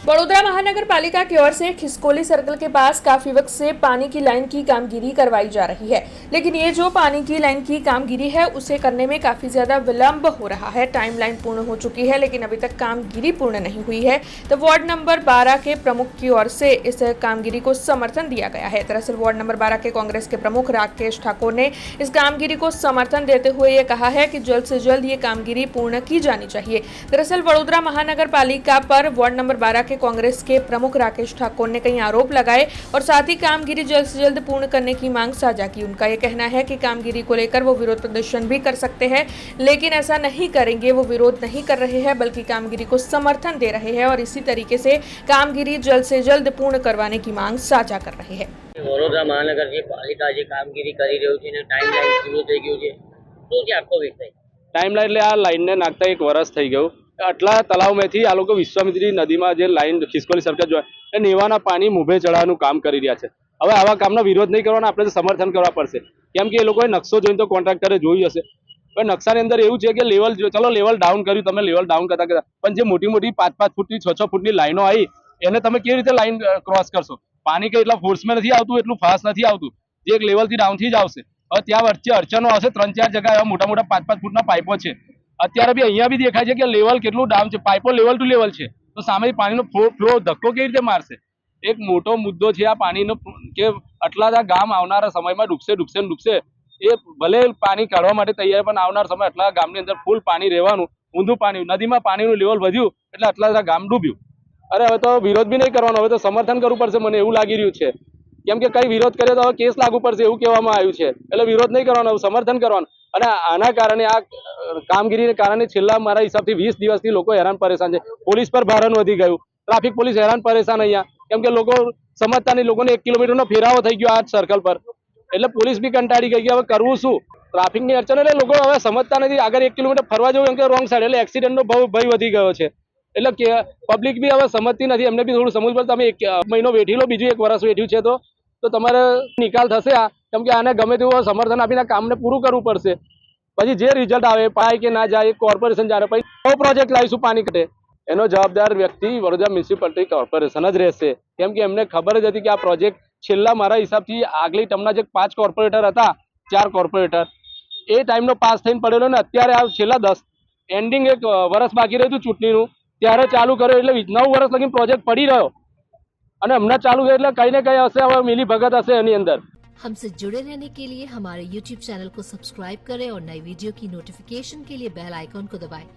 बड़ोदरा महानगर पालिका की ओर से खिसकोली सर्कल के पास काफी वक्त से पानी की लाइन की कामगिरी करवाई जा रही है, लेकिन ये जो पानी की लाइन की कामगिरी है उसे करने में काफी ज्यादा विलंब हो रहा है। टाइम लाइन पूर्ण हो चुकी है लेकिन अभी तक कामगिरी पूर्ण नहीं हुई है। तो वार्ड नंबर 12 के प्रमुख की ओर से इस कामगिरी को समर्थन दिया गया है। दरअसल वार्ड नंबर 12 के कांग्रेस के प्रमुख राकेश ठाकुर ने इस कामगिरी को समर्थन देते हुए ये कहा है कि जल्द से जल्द ये कामगिरी पूर्ण की जानी चाहिए। दरअसल बड़ोदरा महानगर पालिका पर वार्ड नंबर 12 के कांग्रेस के प्रमुख राकेश ठाकुर ने कई आरोप लगाए और साथ ही कामगिरी जल्द से जल्द पूर्ण करने की मांग साझा की। उनका यह कहना है कि कामगिरी को लेकर वो विरोध प्रदर्शन भी कर सकते हैं, लेकिन ऐसा नहीं करेंगे। वो विरोध नहीं कर रहे हैं बल्कि कामगिरी को समर्थन दे रहे हैं और इसी तरीके से कामगिरी जल्द से जल्द पूर्ण करवाने की मांग साझा कर रहे हैं। वडोदरा महानगर पालिका जे कामगिरी करी રહ્યું છે ને ટાઈમલાઈન પૂરું થઈ ગયું છે, શું છે આખો વિષય? ટાઈમલાઈન એટલે આ લાઈનને નાખતા 1 વર્ષ થઈ ગયું। આટલા તળાવમાંથી આ લોકો વિશ્વામિત્રી નદીમાં જે લાઈન ખિસકોલી સર્કલ જો એ નેવાના પાણી મુભે ચડાવવાનું કામ કરી રહ્યા છે। હવે આવા કામનો વિરોધ નહીં કરવાનો, આપણે સમર્થન કરવા પડશે, કેમ કે એ લોકોએ નકશો જોઈને તો કોન્ટ્રાક્ટરે જોયું હશે। પણ નકશાની અંદર એવું છે કે લેવલ ચલો લેવલ ડાઉન કર્યું, તમે લેવલ ડાઉન કરતા કરતા પણ જે મોટી મોટી 5-5 ફૂટની 6-6 ફૂટની લાઈનો આવી એને તમે કેવી રીતે લાઈન ક્રોસ કરશો? પાણી કઈ એટલા ફોર્સમાં નથી આવતું, એટલું ફાસ્ટ નથી આવતું, જે એક લેવલથી ડાઉનથી જ આવશે। હવે ત્યાં વચ્ચે અડચણો આવશે, 3-4 જગ્યાએ મોટા મોટા 5-5 ફૂટના પાઇપો છે। અત્યારે બી અહીંયા બી દેખાય છે કે લેવલ કેટલું ડાઉન છે, પાઇપો લેવલ ટુ લેવલ છે, તો સામે પાણીનો ફ્લો ધક્કો કેવી રીતે મારશે? એક મોટો મુદ્દો છે આ પાણીનો કે આટલા ગામ આવનારા સમયમાં ડૂબશે। એ ભલે પાણી કાઢવા માટે તૈયાર, પણ આવનાર સમય આટલા ગામની અંદર ફૂલ પાણી રહેવાનું, ઊંધું પાણી, નદીમાં પાણીનું લેવલ વધ્યું એટલે આટલા ગામ ડૂબ્યું। અરે હવે તો વિરોધ બી નહીં કરવાનો, હવે તો સમર્થન કરવું પડશે, મને એવું લાગી રહ્યું છે, કેમ કે કઈ વિરોધ કરે તો હવે કેસ લાગુ પડશે એવું કહેવામાં આવ્યું છે। એટલે વિરોધ નહીં કરવાનો, સમર્થન કરવાનું। અને આના કારણે આ કામગીરીને કારણે છેલ્લા મારા હિસાબથી 20 દિવસથી લોકો હેરાન પરેશાન છે। પોલીસ પર ભારણ વધી ગયું, ટ્રાફિક પોલીસ હેરાન પરેશાન અહીંયા, કેમ કે લોકો સમજતા નહીં, લોકોને 1 કિલોમીટરનો ફેરાવો થઈ ગયો આ સર્કલ પર, એટલે પોલીસ બી કંટાળી ગઈ કે હવે કરવું શું? ટ્રાફિકની અડચણ એટલે લોકો હવે સમજતા નથી, આગળ 1 કિલોમીટર ફરવા જવું એમ કે રોંગ સાઈડ, એટલે એક્સિડન્ટનો ભય વધી ગયો છે। એટલે કે પબ્લિક બી હવે સમજતી નથી, એમને બી થોડું સમજવું પડે। તમે 1 મહિનો વેઠી લો, બીજું 1 વર્ષ વેઠ્યું છે તો તમારે નિકાલ થશે આ, કેમ કે આને ગમે તેવું સમર્થન આપીને કામને પૂરું કરવું પડશે। પછી જે રિઝલ્ટ આવે, પાય કે ના જાય, કોર્પોરેશન જાણે, પછી નવો પ્રોજેક્ટ લાવીશું પાણી કટે, એનો જવાબદાર વ્યક્તિ વડોદરા મ્યુનિસિપાલિટી કોર્પોરેશન જ રહેશે, કેમ કે એમને ખબર જ હતી કે આ પ્રોજેક્ટ છેલ્લા મારા હિસાબથી આગલી ટર્મના જે 5 કોર્પોરેટર હતા, 4 કોર્પોરેટર એ ટાઈમનો પાસ થઈને પડેલો ને અત્યારે આ છેલ્લા 10 એન્ડિંગ 1 વર્ષ બાકી રહ્યું હતું ચૂંટણીનું, ત્યારે ચાલુ કર્યો, એટલે 9 વર્ષ લગી પ્રોજેક્ટ પડી રહ્યો અને હમણાં ચાલુ થયો, એટલે કઈ ને કઈ હશે, હવે મિલી ભગત હશે એની અંદર। हमसे जुड़े रहने के लिए हमारे YouTube चैनल को सब्सक्राइब करें और नई वीडियो की नोटिफिकेशन के लिए बेल आइकॉन को दबाएं।